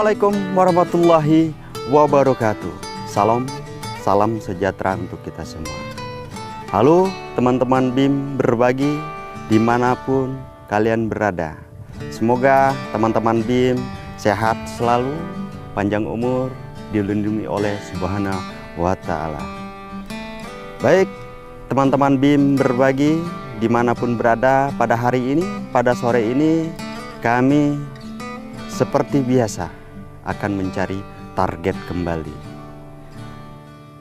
Assalamualaikum warahmatullahi wabarakatuh. Salam sejahtera untuk kita semua. Halo teman-teman BIM berbagi dimanapun kalian berada. Semoga teman-teman BIM sehat selalu, panjang umur, dilindungi oleh Subhanahu wa Ta'ala. Baik teman-teman BIM berbagi dimanapun berada, pada hari ini, pada sore ini kami seperti biasa akan mencari target kembali.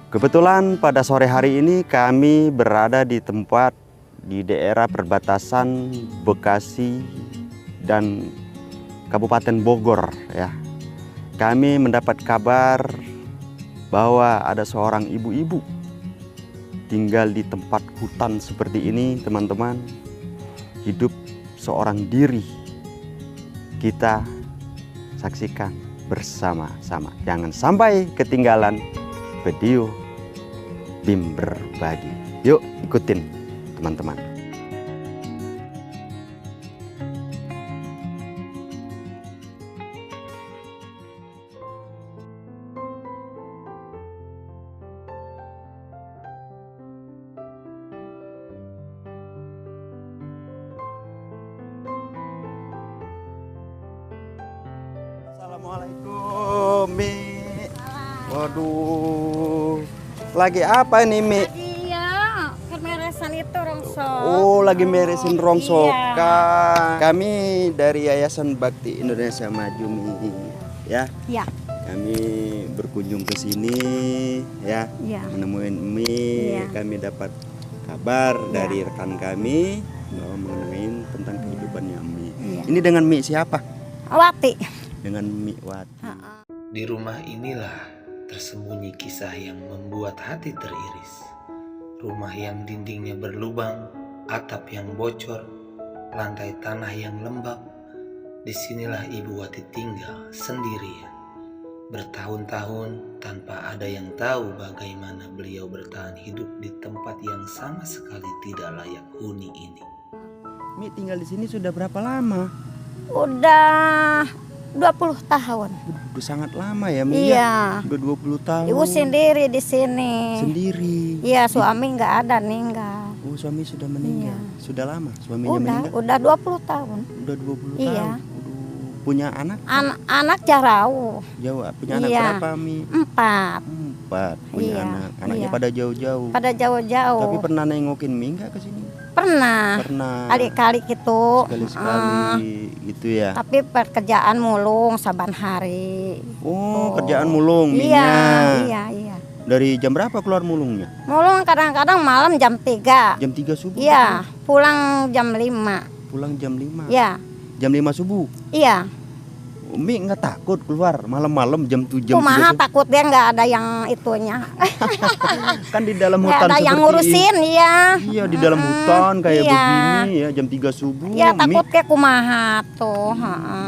Kebetulan pada sore hari ini kami berada di tempat di daerah perbatasan Bekasi dan Kabupaten Bogor ya. Kami mendapat kabar bahwa ada seorang ibu-ibu tinggal di tempat hutan seperti ini, teman-teman. Hidup seorang diri. Kita saksikan bersama-sama. Jangan sampai ketinggalan video BIM berbagi. Yuk ikutin teman-teman. Assalamualaikum Mi. Waduh, lagi apa ini Mi? Iya, kemeresan itu rongsok. Oh, lagi meresin rongsokan. Iya. Kami dari Yayasan Bakti Indonesia Maju Mi, ya. Iya. Kami berkunjung ke sini, ya, Iya. menemuin Mi. Iya. Kami dapat kabar Iya. dari rekan kami bahwa mengenai tentang kehidupannya Mi. Iya. Ini dengan Mi siapa? Wati. Dengan Mi Wati. Di rumah inilah tersembunyi kisah yang membuat hati teriris. Rumah yang dindingnya berlubang, atap yang bocor, lantai tanah yang lembab. Disinilah Ibu Wati tinggal sendirian. Bertahun-tahun tanpa ada yang tahu bagaimana beliau bertahan hidup di tempat yang sama sekali tidak layak huni ini. Mi tinggal di sini sudah berapa lama? Udah 20 tahun. Udah sangat lama ya Mi. Iya. Udah 20 tahun. Ibu sendiri di sini. Sendiri. Iya, suami nggak ada, meninggal. Oh, suami sudah meninggal. Iya. Sudah lama suaminya meninggal. Udah 20 tahun. Udah 20 Iya. tahun. Punya anak? Anak jarau. Jauh. Punya anak Iya. berapa Mi? 4. 4. Punya Iya. anak. Anaknya Iya. pada jauh-jauh. Pada jauh-jauh. Tapi pernah nengokin Mi nggak ke sini? Pernah. Pernah. Kali-kali gitu. Sekali-sekali gitu ya. Tapi pekerjaan mulung saban hari. Oh, kerjaan mulung Iya, Mi-nya. iya. Dari jam berapa keluar mulungnya? Mulung kadang-kadang malam jam 3. Jam 3 subuh. Iya, pulang jam 5. Pulang jam 5. Iya. Jam 5 subuh. Iya. Mi nggak takut keluar malam-malam jam 7 jam 3 Kumaha subuh? takut dia nggak ada yang itunya. Kan di dalam Nggak hutan ada yang seperti ngurusin, iya. Iya, di dalam hutan kayak Iya. begini ya jam 3 subuh. Ya Mi, takut kayak kumaha tuh. heeh.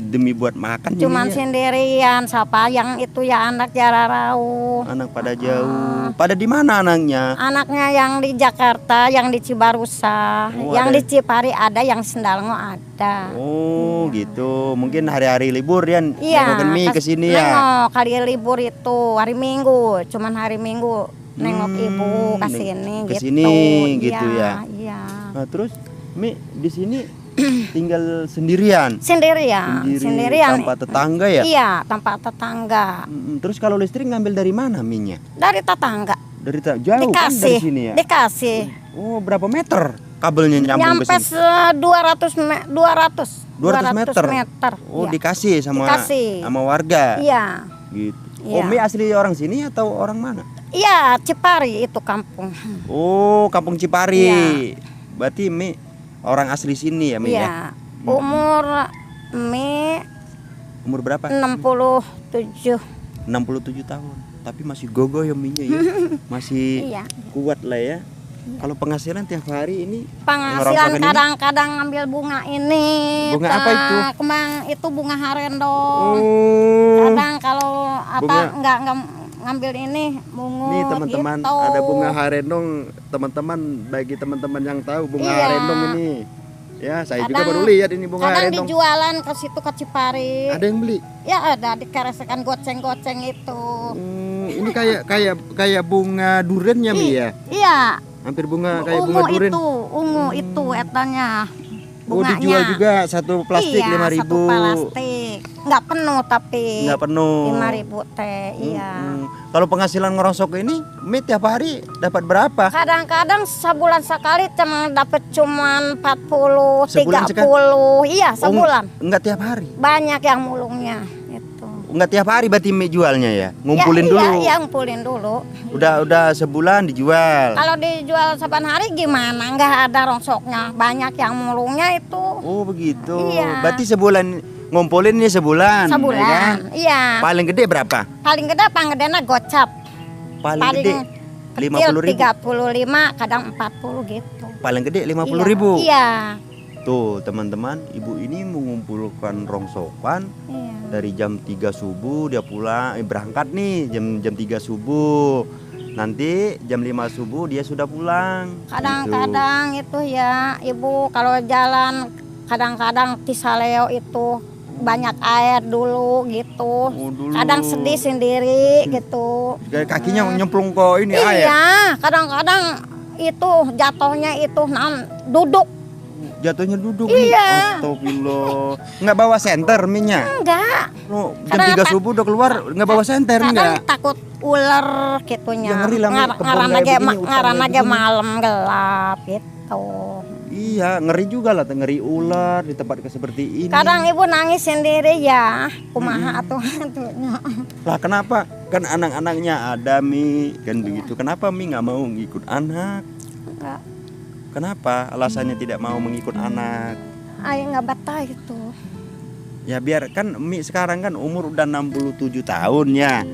demi buat makan Cuman ini ya. sendirian, siapa yang itu ya anak jararau. Anak pada jauh. Pada di mana anaknya? Anaknya yang di Jakarta, yang di Cibarusa, Oh, yang ada. di Cipari ada, yang Sendalngo ada. Oh, gitu. Mungkin hari-hari libur dia Iya, nengokin Mi ke sini ya. nengok kali libur itu hari Minggu, cuman hari Minggu nengok ibu ke sini ke gitu. sini gitu Iya, ya. Iya. Nah, terus Mi di sini tinggal sendirian. Sendirian. Tanpa tetangga ya? Iya, tanpa tetangga. Terus kalau listrik ngambil dari mana Mi-nya? Dari tetangga. Dari jauh kan dari Dikasih, sini ya? dikasih. Oh, berapa meter kabelnya nyambung ke Nyampe sini? 200 meter. meter. Oh, Iya. dikasih sama Dikasih. warga. Iya. Gitu. Iya. Oh, Mi asli orang sini atau orang mana? Iya, Cipari itu kampung. Oh, Kampung Cipari. Iya. Berarti Mi orang asli sini ya, Mi ya? Iya. Umur Mi Umur berapa? 67. 67 tahun. Tapi masih gogoh ya Mi-nya ya. Masih Iya. kuat lah ya. Kalau penghasilan tiap hari ini Penghasilan ngerongsokan ini? kadang-kadang ngambil bunga ini. Bunga apa itu? Kemang itu bunga harendong. Oh. Kadang kalau apa Bunga- nggak ngambil ini bungut. Nih teman-teman, gitu. ada bunga harendong. Teman-teman, bagi teman-teman yang tahu bunga Iya. harendong ini Ya, saya juga Kadang- baru lihat ini bunga Kadang rendong. dijualan ke situ ke Cipari. Ada yang beli. Ya ada dikeresekan goceng-goceng itu. Ini kayak bunga durennya Mi ya. Iya. Hampir bunga kayak bunga duren. Ungu itu etanya. Oh, Bunganya. dijual juga satu plastik iya, 5.000. Satu plastik. Nggak penuh tapi. Nggak penuh. 5.000 teh, iya. Kalau penghasilan ngerongsok ini, Mi tiap hari dapat berapa? Kadang-kadang sebulan sekali dapat cuman 40, Sebulan 30. Iya, sebulan. Enggak tiap hari. Banyak yang mulungnya itu. Enggak tiap hari berarti Mi jualnya ya. Ngumpulin dulu. Iya, ngumpulin dulu. Udah sebulan dijual. Kalau dijual saban hari gimana? Nggak ada rongsoknya. Banyak yang mulungnya itu. Oh, begitu. Iya. Berarti sebulan ngumpulin ini sebulan. Sebulan. ya kan? Iya. Paling gede berapa? Paling gede panggedena gocap. Paling gede kecil 50.000. 35, kadang 40 gitu. Paling gede 50.000. Iya. Tuh, teman-teman, ibu ini mengumpulkan rongsokan Iya. dari jam 3 subuh dia pulang, berangkat nih jam 3 subuh. Nanti jam 5 subuh dia sudah pulang. Kadang-kadang itu ya, Ibu kalau jalan kadang-kadang Tisaleo itu banyak air dulu gitu. Oh, dulu. Kadang sedih sendiri gitu. Kayak kakinya nyemplung ke ini air. Iya, kadang-kadang itu jatuhnya itu duduk. Jatuhnya duduk. Iya. Astagfirullah. Nggak bawa senter minyak. Enggak. Oh, jam Kadang 3 subuh udah keluar nggak bawa senter Kadang enggak? takut ular gitunya. Ya, ngeri lah, Mi. Kebun Ngaran kayak aja begini, utang ngaran kayak aja begini. malam gelap gitu. Iya, ngeri juga lah, ngeri ular di tempat seperti ini. Kadang ibu nangis sendiri ya, kumaha atuh atuhnya. Lah kenapa? Kan anak-anaknya ada Mi, kan begitu. Kenapa Mi nggak mau ngikut anak? Enggak, Kenapa? Alasannya tidak mau mengikut anak? ayo nggak betah itu. Ya biar kan Mi sekarang kan umur udah 67 tahun ya.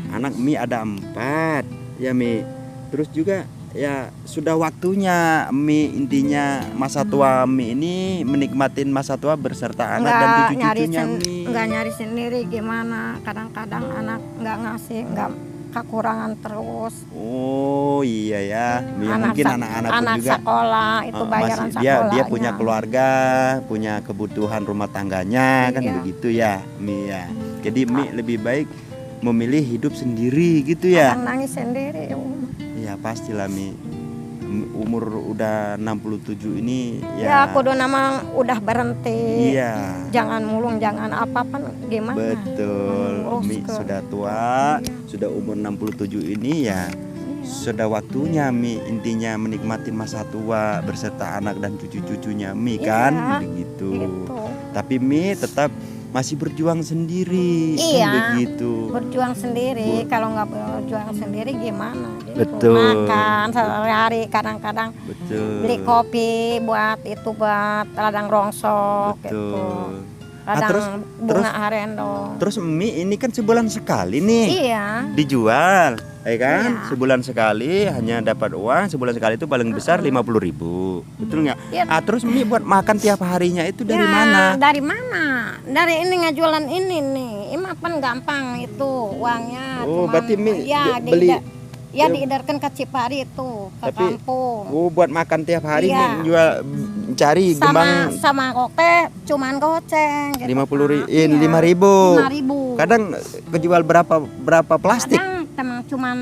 Anak Mi ada 4 ya Mi. Terus juga ya sudah waktunya Mi, intinya masa tua Mi ini menikmatin masa tua berserta anak dan cucu-cucunya Mi. Enggak nyari sendiri gimana? Kadang-kadang anak nggak ngasih, nggak kekurangan terus. Oh iya ya, ya mungkin anak-anak pun anak juga sekolah itu bayaran masih sekolahnya. dia punya keluarga, punya kebutuhan rumah tangganya kan Iya. begitu ya Mi ya. Jadi Mi lebih baik memilih hidup sendiri gitu ya. Kadang nangis sendiri. Ya pastilah Mi. Umur udah 67 ini Ya, ya. kudu nama udah berhenti. Iya. Jangan mulung, jangan apa-apa gimana. Betul. Terus Mi sudah tua, sudah umur 67 ini ya. Sudah waktunya Mi intinya menikmati masa tua berserta anak dan cucu-cucunya Mi kan Iya, begitu. gitu. Tapi Mi tetap masih berjuang sendiri Iya. kan begitu. Berjuang sendiri, kalau nggak berjuang sendiri gimana? Gitu. Betul. Makan sehari-hari, kadang-kadang Betul. beli kopi buat ladang rongsok gitu. Betul. Kadang terus bunga arendong. Terus Mi ini kan sebulan sekali nih Iya. dijual, ya kan? Iya. Sebulan sekali hanya dapat uang, sebulan sekali itu paling besar 50.000. Betul nggak? Iya. Terus Mi buat makan tiap harinya itu dari Ya, mana? Dari mana? Dari ini ngajualan ini nih. Ini kan gampang itu uangnya. Oh, berarti Mi ya, beli. diedarkan ke Cipari itu, ke Tapi, kampung. Oh, buat makan tiap hari Iya. Mi jual cari gembang Sama kokte cuman goceng gitu. 50.000, Iya. 5.000. 5.000. Kadang kejual berapa plastik? Kadang temang cuman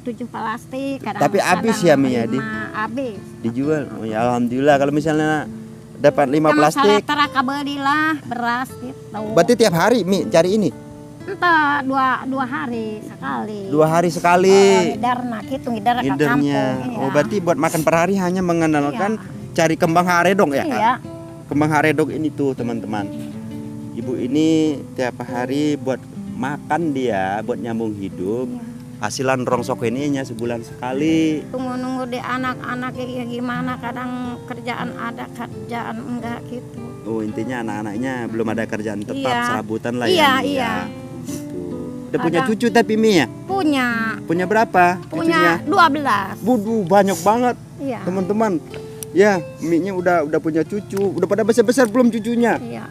7 plastik, kadang Tapi habis ya, Mi, ya, Di? Habis. Dijual. Oh, ya alhamdulillah kalau misalnya dapat 5 plastik. Tara kabelilah beras gitu. Berarti tiap hari Mi cari ini. Entah dua hari sekali. 2 hari sekali. Ngidarna gitu, ngidar ke kampung. Ngidernya. Iya. Oh, berarti buat makan per hari hanya mengandalkan cari kembang haredong ya? Iya. Kembang haredong ini tuh, teman-teman. Ibu ini tiap hari buat makan dia, buat nyambung hidup. Iya. Hasilan rongsok ini hanya sebulan sekali. Tunggu-nunggu di anak-anak ya gimana, kadang kerjaan ada, kerjaan enggak gitu. Oh, intinya anak-anaknya belum ada kerjaan tetap, Iya. serabutan lah Iya, ya. Mi, iya. ya. Gitu. Udah punya Kadang- cucu tapi Mi ya? Punya Punya berapa cucunya? 12. Budu banyak banget, Iya. teman-teman. Ya, Mi-nya udah punya cucu, udah pada besar-besar belum cucunya? Iya.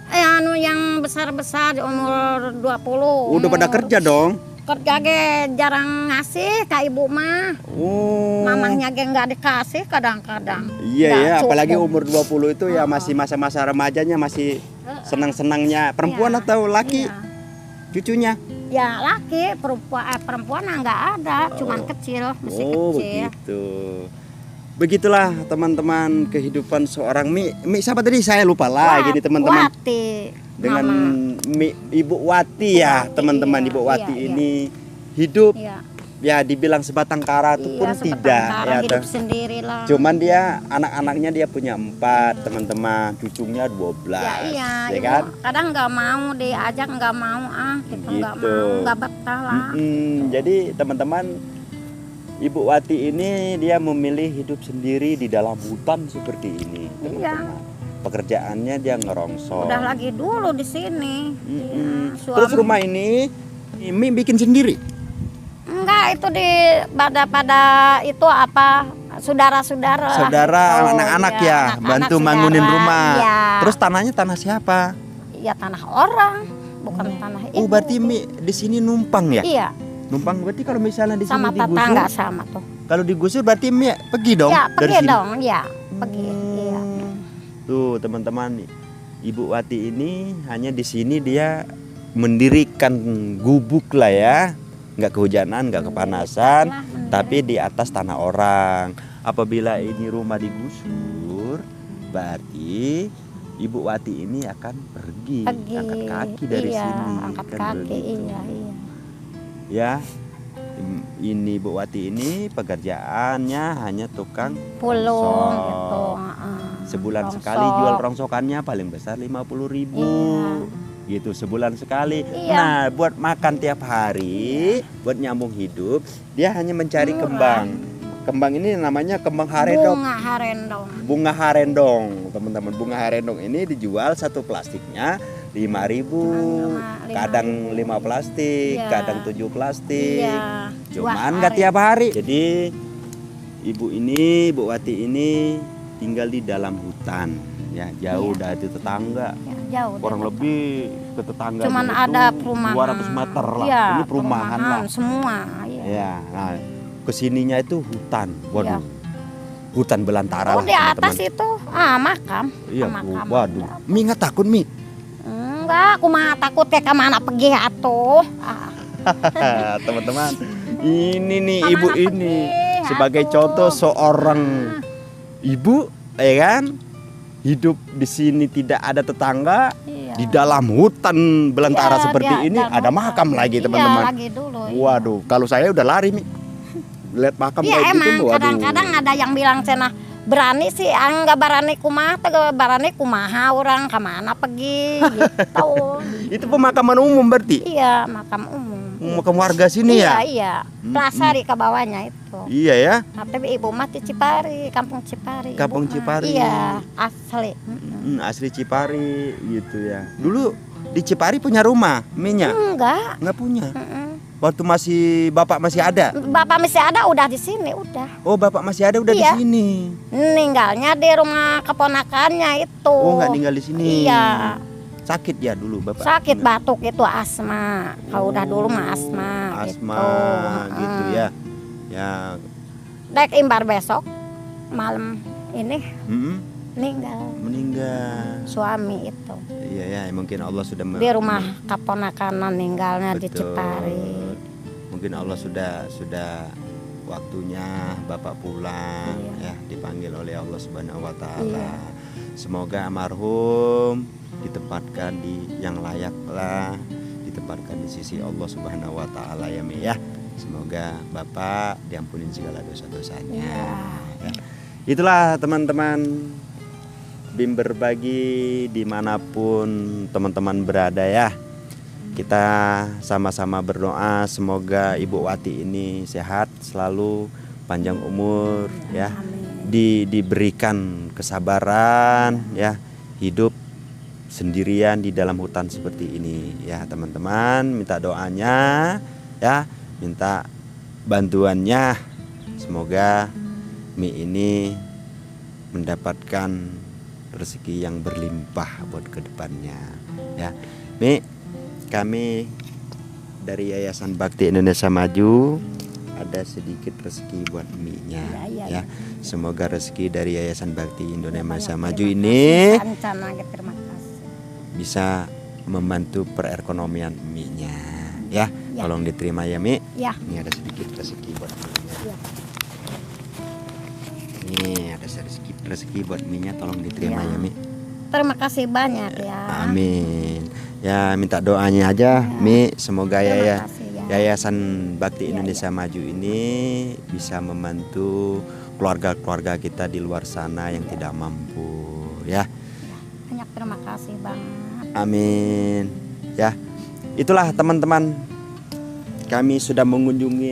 Yang besar-besar di umur 20. Udah pada kerja dong. kerja ge jarang ngasih ke ibu mah. Oh. Mamahnya ge nggak dikasih kadang-kadang. Iya Nggak ya, cukup. apalagi umur 20 itu ya masih masa-masa remajanya, masih senang-senangnya. Perempuan Iya. atau laki? Iya. Cucunya? Ya laki, perempuan nggak ada, cuman kecil, masih Oh kecil. begitu. Begitulah teman-teman kehidupan seorang Mi siapa tadi, saya lupa lagi nih teman-teman. Wati, Dengan Mama. Ibu Wati ya Wati, teman-teman. iya, Ibu Wati iya, ini hidup Iya, ya dibilang sebatang kara itu pun iya, sebatang tidak kara, ya. hidup sendiri lah. Cuman dia anak-anaknya dia punya 4 teman-teman, cucunya 12 Ya iya, ya ibu kan. kadang nggak mau diajak, nggak mau gitu, nggak Gitu. mau, nggak betah lah. Jadi teman-teman, Ibu Wati ini dia memilih hidup sendiri di dalam hutan seperti ini Iya. teman-teman. Pekerjaannya dia ngerongsong. Udah lagi dulu di sini. Iya, Terus suami- rumah ini Mi bikin sendiri. Enggak, itu pada itu apa saudara-saudara. Saudara, Gitu. anak-anak Iya, ya, anak-anak, bantu saudara. bangunin rumah. Iya. Terus tanahnya tanah siapa? Ya tanah orang, bukan tanah ibu. Oh, berarti Mi di sini numpang ya? Iya, Numpang berarti kalau misalnya di sama sini digusur. tetangga sama tuh. Kalau digusur berarti Mi pergi dong Ya, dari pergi sini. dong, ya, pergi. Iya. Tuh teman-teman, Ibu Wati ini hanya di sini dia mendirikan gubuk lah ya, nggak kehujanan, nggak kepanasan, Lah, tapi di atas tanah orang. Apabila ini rumah digusur, berarti Ibu Wati ini akan pergi, angkat kaki dari iya, sini. angkat kan kaki, begitu. iya. Ya, ini Ibu Wati ini pekerjaannya hanya tukang Pulung rongsok. gitu. Sebulan Rongsok. sekali jual rongsokannya paling besar 50.000 gitu sebulan sekali. Iya. Nah buat makan tiap hari, buat nyambung hidup, dia hanya mencari Murah. kembang. Kembang ini namanya kembang harendong. Bunga harendong. Bunga harendong, teman-teman. Bunga harendong ini dijual satu plastiknya 5.000, kadang 5 plastik, Iya. kadang 7 plastik. Iya. Cuman nggak tiap hari. Jadi ibu ini, Bu Wati ini tinggal di dalam hutan, ya jauh Iya. dari tetangga. Ya, jauh. Kurang deh. lebih ke tetangga Cuman itu ada perumahan. 200 meter lah. Iya, Ini perumahan lah. semua. Iya. Ya, nah kesininya itu hutan. Waduh. Iya. Hutan belantara Oh lah di atas teman-teman. itu makam. Iya, makam. waduh. Mi nggak takut Mi? Enggak, aku mah takut ya kemana pergi atuh. Teman-teman, ini nih Kemana ibu pergi, ini sebagai aduh. contoh seorang ibu, ya kan, hidup di sini tidak ada tetangga, Iya. di dalam hutan belantara Iya, seperti dia- ini dalam ada hutan. makam lagi Iya, teman-teman. lagi dulu. iya. Waduh, kalau saya udah lari Mi, lihat makam Iya kayak emang gitu, waduh. kadang-kadang ada yang bilang cenah berani sih, enggak berani kumaha, teh berani kumaha orang kemana pergi gitu. Itu pemakaman umum berarti, Iya, makam umum. makam warga sini Iya, ya. iya. Plaza di ke bawahnya itu. Iya ya. Nah, tapi ibu mah di Cipari, Kampung Cipari. Kampung Ibu mah. Cipari. Iya, asli. Asli Cipari gitu ya. Dulu di Cipari punya rumah, Minya? Enggak. Punya. Mm-mm. Waktu bapak masih ada. Bapak masih ada udah di sini udah. Oh, bapak masih ada udah Iya. di sini. Meninggalnya di rumah keponakannya itu. Oh, nggak tinggal di sini. Iya. Sakit ya dulu bapak. Sakit batuk itu asma. Kalau udah dulu mah asma. Asma gitu, gitu ya. Ya. Dek imbar besok malam ini Mm-mm, meninggal meninggal. suami itu. Iya ya, mungkin Allah sudah Di rumah keponakan meninggalnya di Betul. Cipari. Mungkin Allah sudah waktunya bapak pulang, Iya. ya dipanggil oleh Allah Subhanahu Wa Taala. Iya. Semoga almarhum ditempatkan di yang layak lah, ditempatkan di sisi Allah Subhanahu Wa Taala ya Mi ya. Semoga bapak diampunin segala dosa-dosanya. Iya. Ya. Itulah teman-teman, BIM berbagi dimanapun teman-teman berada ya. Kita sama-sama berdoa semoga Ibu Wati ini sehat selalu, panjang umur ya, diberikan kesabaran ya, hidup sendirian di dalam hutan seperti ini ya teman-teman. Minta doanya ya, minta bantuannya, semoga Mi ini mendapatkan rezeki yang berlimpah buat kedepannya ya. Mi, kami dari Yayasan Bakti Indonesia Maju ada sedikit rezeki buat Emi-nya ya. Semoga rezeki dari Yayasan Bakti Indonesia Maju ini Terima kasih. bisa membantu perekonomian Emi-nya ya. Tolong diterima ya Mi. Ya. Ini ada sedikit rezeki buat Emi-nya. Ya. Nih ada sedikit rezeki buat Emi-nya, tolong diterima ya Mi. Terima kasih banyak ya. Amin. Ya minta doanya aja Mi, semoga Terima kasih, ya. Yayasan Bakti Indonesia Maju ini bisa membantu keluarga-keluarga kita di luar sana yang tidak mampu ya. Banyak terima kasih banget. Amin. Ya. Itulah teman-teman, kami sudah mengunjungi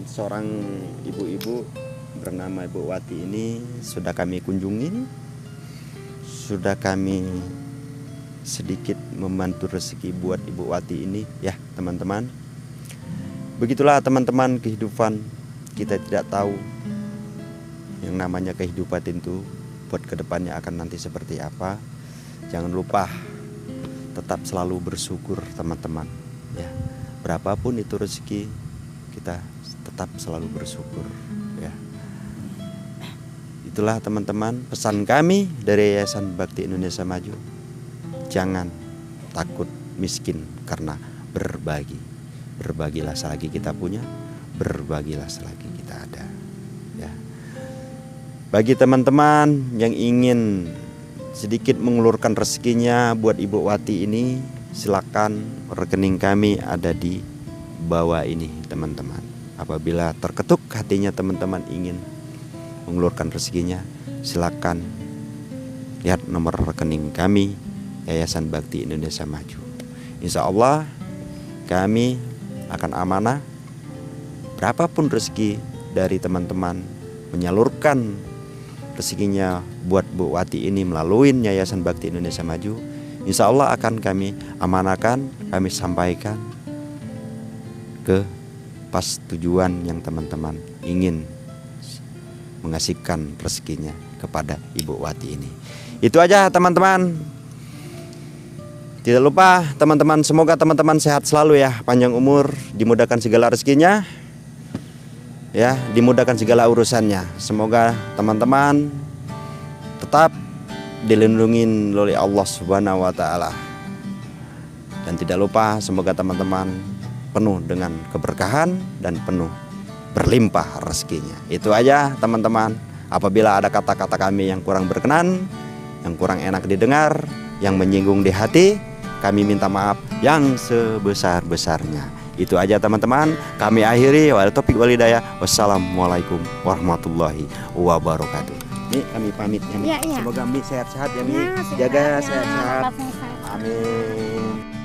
seorang ibu-ibu bernama Ibu Wati ini, sudah kami kunjungi. Sudah kami sedikit membantu rezeki buat Ibu Wati ini ya teman-teman. Begitulah teman-teman kehidupan, kita tidak tahu yang namanya kehidupan itu buat kedepannya akan nanti seperti apa. Jangan lupa tetap selalu bersyukur teman-teman ya. Berapapun itu rezeki, kita tetap selalu bersyukur ya. Itulah teman-teman pesan kami dari Yayasan Bakti Indonesia Maju. Jangan takut miskin karena berbagi. Berbagilah selagi kita punya, berbagilah selagi kita ada ya. Bagi teman-teman yang ingin sedikit mengulurkan rezekinya buat Ibu Wati ini, silakan rekening kami ada di bawah ini teman-teman. Apabila terketuk hatinya teman-teman ingin mengulurkan rezekinya, silakan lihat nomor rekening kami Yayasan Bakti Indonesia Maju. Insya Allah kami akan amanah berapapun rezeki dari teman-teman menyalurkan rezekinya buat Bu Wati ini melalui Yayasan Bakti Indonesia Maju. Insya Allah akan kami amanahkan, kami sampaikan ke pas tujuan yang teman-teman ingin mengasihkan rezekinya kepada Ibu Wati ini. Itu aja teman-teman. Tidak lupa teman-teman, semoga teman-teman sehat selalu ya, panjang umur, dimudahkan segala rezekinya ya, dimudahkan segala urusannya. Semoga teman-teman tetap dilindungi oleh Allah Subhanahu wa taala. Dan tidak lupa semoga teman-teman penuh dengan keberkahan dan penuh berlimpah rezekinya. Itu aja teman-teman. Apabila ada kata-kata kami yang kurang berkenan, yang kurang enak didengar, yang menyinggung di hati, kami minta maaf yang sebesar-besarnya. Itu aja teman-teman. Kami akhiri wal taufiq wal hidayah. Wassalamualaikum warahmatullahi wabarakatuh. Nih kami pamit ya, Mi. Ya. Semoga Mi sehat-sehat ya Mi. Ya, Jaga sehat, ya. sehat-sehat. Tetap sehat. Amin.